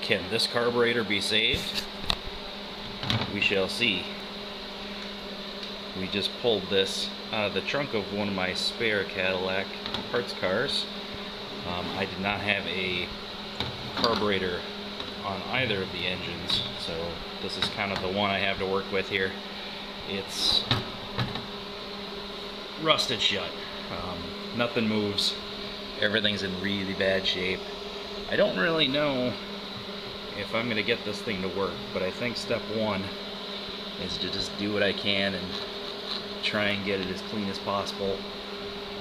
Can this carburetor be saved? We shall see. We just pulled this out of the trunk of one of my spare Cadillac parts cars. I did not have a carburetor on either of the engines, so this is kind of the one I have to work with here. It's rusted shut. Nothing moves. Everything's in really bad shape. I don't really know if I'm gonna get this thing to work, but I think step one is to just do what I can and try and get it as clean as possible,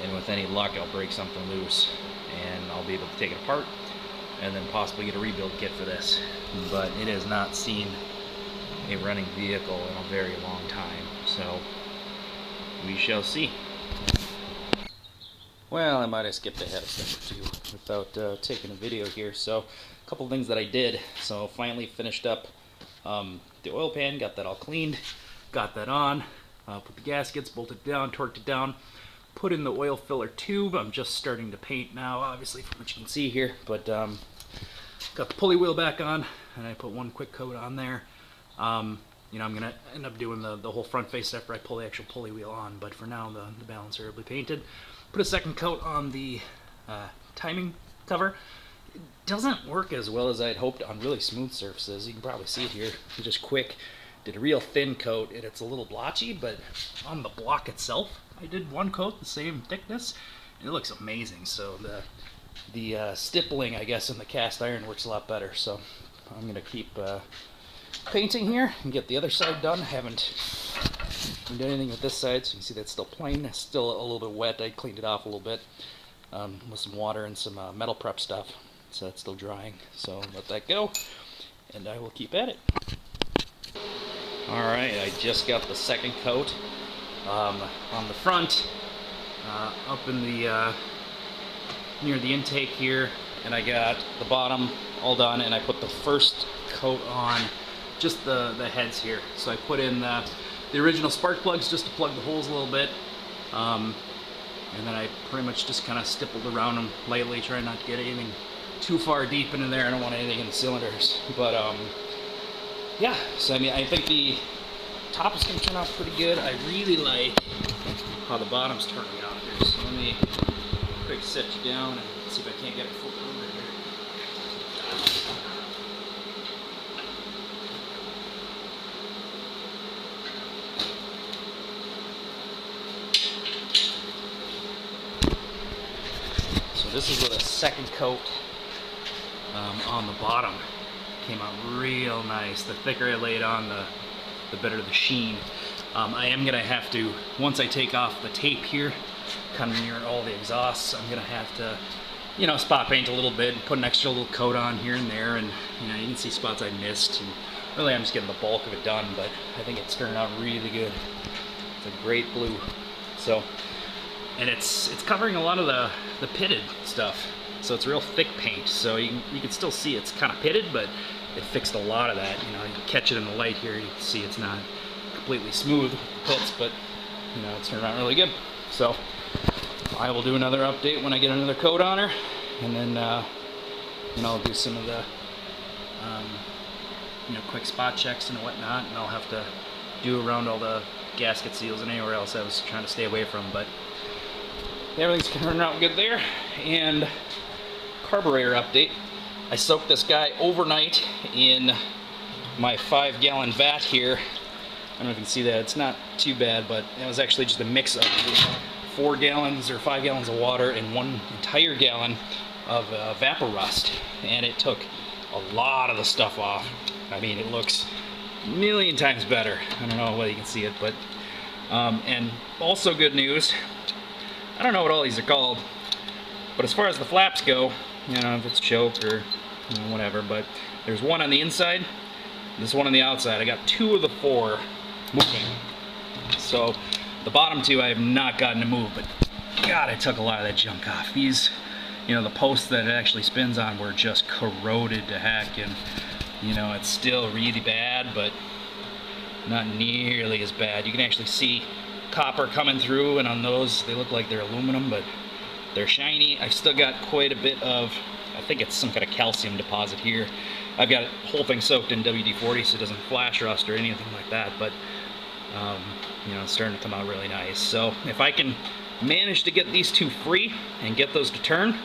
and with any luck I'll break something loose and I'll be able to take it apart and then possibly get a rebuild kit for this. But it has not seen a running vehicle in a very long time, so we shall see. Well, I might have skipped ahead a step or two without taking a video here. So a couple things that I did. So finally finished up the oil pan, got that all cleaned, got that on, put the gaskets, bolted it down, torqued it down, put in the oil filler tube. I'm just starting to paint now, obviously, from what you can see here, but got the pulley wheel back on, and I put one quick coat on there. You know, I'm gonna end up doing the whole front face after I pull the actual pulley wheel on, but for now the balancer will be painted. Put a second coat on the timing cover. It doesn't work as well as I'd hoped on really smooth surfaces. You can probably see it here. Just quick, did a real thin coat, and it's a little blotchy, but on the block itself, I did one coat the same thickness, and it looks amazing. So the stippling, I guess, in the cast iron works a lot better. So I'm gonna keep painting here and get the other side done. Haven't done anything with this side, so you can see that's still plain. It's still a little bit wet. I cleaned it off a little bit with some water and some metal prep stuff, so that's still drying. So let that go, and I will keep at it. Alright, I just got the second coat on the front, up in the near the intake here, and I got the bottom all done, and I put the first coat on just the heads here. So I put in the original spark plugs just to plug the holes a little bit, and then I pretty much just kind of stippled around them lightly, trying not to get anything too far deep into there. I don't want anything in the cylinders, but yeah, so I mean, I think the top is going to turn out pretty good. I really like how the bottom's turning out here, so let me quick set you down and see if I can't get a foot over here. So this is with a second coat on the bottom. Came out real nice. The thicker I lay it on, the better the sheen. I am gonna have to, once I take off the tape here, kind of near all the exhausts, I'm gonna have to, you know, spot paint a little bit and put an extra little coat on here and there, and you know, you can see spots I missed, and really I'm just getting the bulk of it done, but I think it's turning out really good. It's a great blue. So, and it's covering a lot of the pitted stuff, so it's real thick paint, so you can still see it's kind of pitted, but it fixed a lot of that. You know, you can catch it in the light here, you can see it's not completely smooth with the pits, but you know, it's turned out really good. So I will do another update when I get another coat on her, and then you know, I'll do some of the you know, quick spot checks and whatnot, and I'll have to do around all the gasket seals and anywhere else I was trying to stay away from. But everything's turning out good there. And carburetor update. I soaked this guy overnight in my 5-gallon vat here. I don't know if you can see that. It's not too bad, but it was actually just a mix of 4 gallons or 5 gallons of water and 1 entire gallon of vapor rust. And it took a lot of the stuff off. I mean, it looks a million times better. I don't know whether you can see it, but and also good news. I don't know what all these are called, but as far as the flaps go, you know, if it's choke or you know, whatever, but there's one on the inside, this one on the outside. I got 2 of the 4 moving. So the bottom 2 I have not gotten to move, but God, I took a lot of that junk off. These, you know, the posts that it actually spins on were just corroded to heck, and you know, it's still really bad, but not nearly as bad. You can actually see copper coming through, and on those they look like they're aluminum, but they're shiny. I've still got quite a bit of, I think it's some kind of calcium deposit here. I've got the whole thing soaked in WD-40 so it doesn't flash rust or anything like that, but you know, it's starting to come out really nice. So if I can manage to get these two free and get those to turn,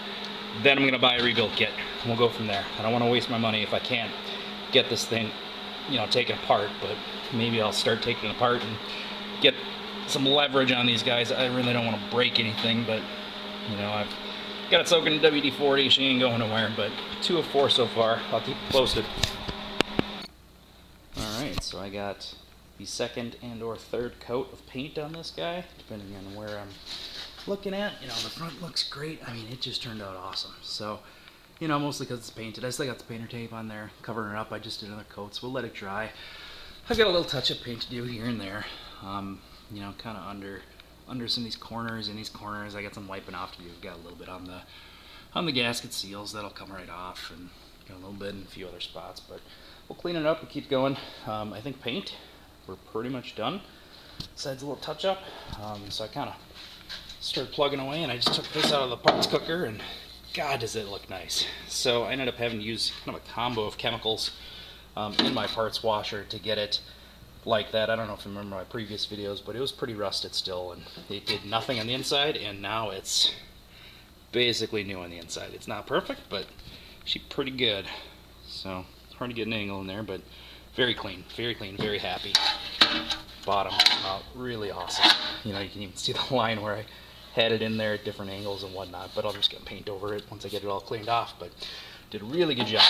then I'm gonna buy a rebuild kit and we'll go from there. I don't want to waste my money if I can't get this thing, you know, taken apart, but maybe I'll start taking it apart and get some leverage on these guys. I really don't want to break anything, but you know, I've got it soaking in WD-40. She ain't going nowhere, but 2 of 4 so far. I'll keep you posted. Alright, so I got the second and or third coat of paint on this guy, depending on where I'm looking at. You know, the front looks great. I mean, it just turned out awesome. So, you know, mostly because it's painted. I still got the painter tape on there covering it up. I just did another coat, so we'll let it dry. I've got a little touch of paint to do here and there. You know, kind of under some of these corners. In these corners, I got some wiping off to do. Got a little bit on the gasket seals that'll come right off, and got a little bit in a few other spots. But we'll clean it up and keep going. I think paint, we're pretty much done. Besides a little touch up. So I kind of started plugging away, and I just took this out of the parts cooker, and God, does it look nice. So I ended up having to use kind of a combo of chemicals in my parts washer to get it like that. I don't know if you remember my previous videos, but it was pretty rusted still, and it did nothing on the inside, and now it's basically new on the inside. It's not perfect, but she's pretty good. So hard to get an angle in there, but very clean, very happy. Bottom out really awesome. You know, you can even see the line where I had it in there at different angles and whatnot, but I'll just get paint over it once I get it all cleaned off. But did a really good job.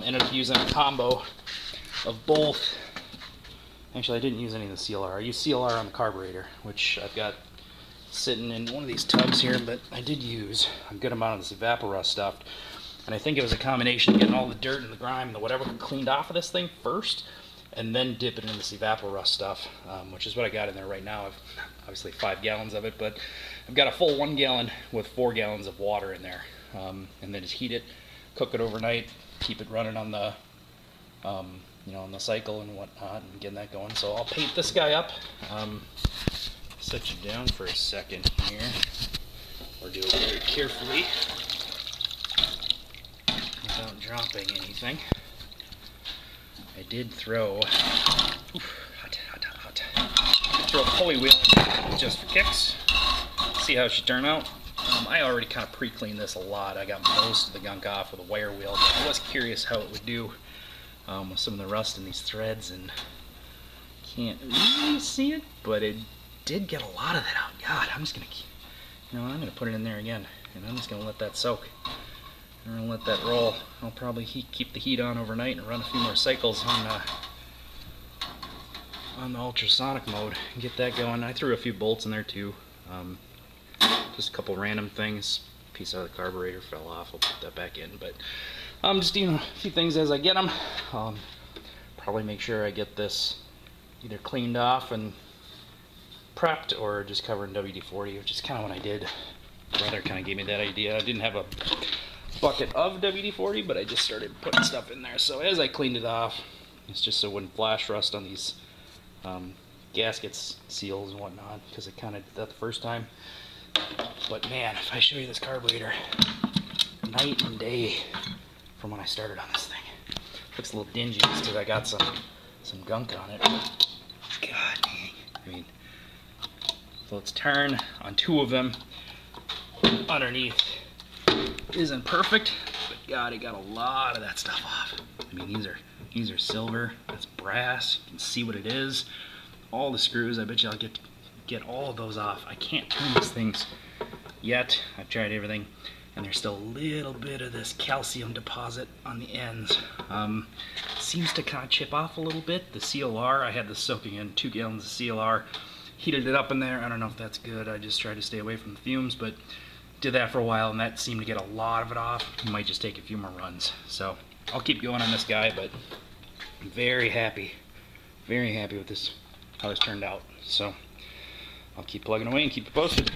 Ended up using a combo of both. Actually, I didn't use any of the CLR. I used CLR on the carburetor, which I've got sitting in one of these tubs here, but I did use a good amount of this Evaporust stuff. And I think it was a combination of getting all the dirt and the grime and the whatever cleaned off of this thing first, and then dip it in this Evaporust stuff, which is what I got in there right now. I've obviously 5 gallons of it, but I've got a full 1 gallon with 4 gallons of water in there. And then just heat it, cook it overnight, keep it running on the you know, on the cycle and whatnot, and getting that going. So I'll paint this guy up. Set you down for a second here. Or do it very carefully without dropping anything. I did throw throw a pulley wheel just for kicks. See how she turned out. I already kind of pre-cleaned this a lot. I got most of the gunk off with a wire wheel, but I was curious how it would do with some of the rust in these threads, and can't really see it, but it did get a lot of that out. God, I'm just gonna keep, you know, I'm gonna put it in there again, and I'm just gonna let that soak. I'm gonna let that roll. I'll probably keep the heat on overnight and run a few more cycles on the ultrasonic mode and get that going. I threw a few bolts in there too, just a couple random things. Piece out of the carburetor fell off. I'll put that back in, but I'm just doing a few things as I get them. Probably make sure I get this either cleaned off and prepped or just covered in WD-40, which is kind of what I did. Brother kind of gave me that idea. I didn't have a bucket of WD-40, but I just started putting stuff in there. So as I cleaned it off, it's just so it wouldn't flash rust on these gaskets, seals, and whatnot, because I kind of did that the first time. But man, if I show you this carburetor, night and day from when I started on this thing. Looks a little dingy just because I got some gunk on it. God dang. I mean, so let's turn on 2 of them. Underneath isn't perfect, but God, it got a lot of that stuff off. I mean, these are silver. That's brass. You can see what it is. All the screws. I bet you I'll get all of those off. I can't turn these things yet. I've tried everything, and there's still a little bit of this calcium deposit on the ends. Seems to kind of chip off a little bit. The CLR, I had this soaking in 2 gallons of CLR. Heated it up in there. I don't know if that's good. I just tried to stay away from the fumes, but did that for a while, and that seemed to get a lot of it off. It might just take a few more runs. So I'll keep going on this guy, but I'm very happy with this, how this turned out. So I'll keep plugging away and keep you posted.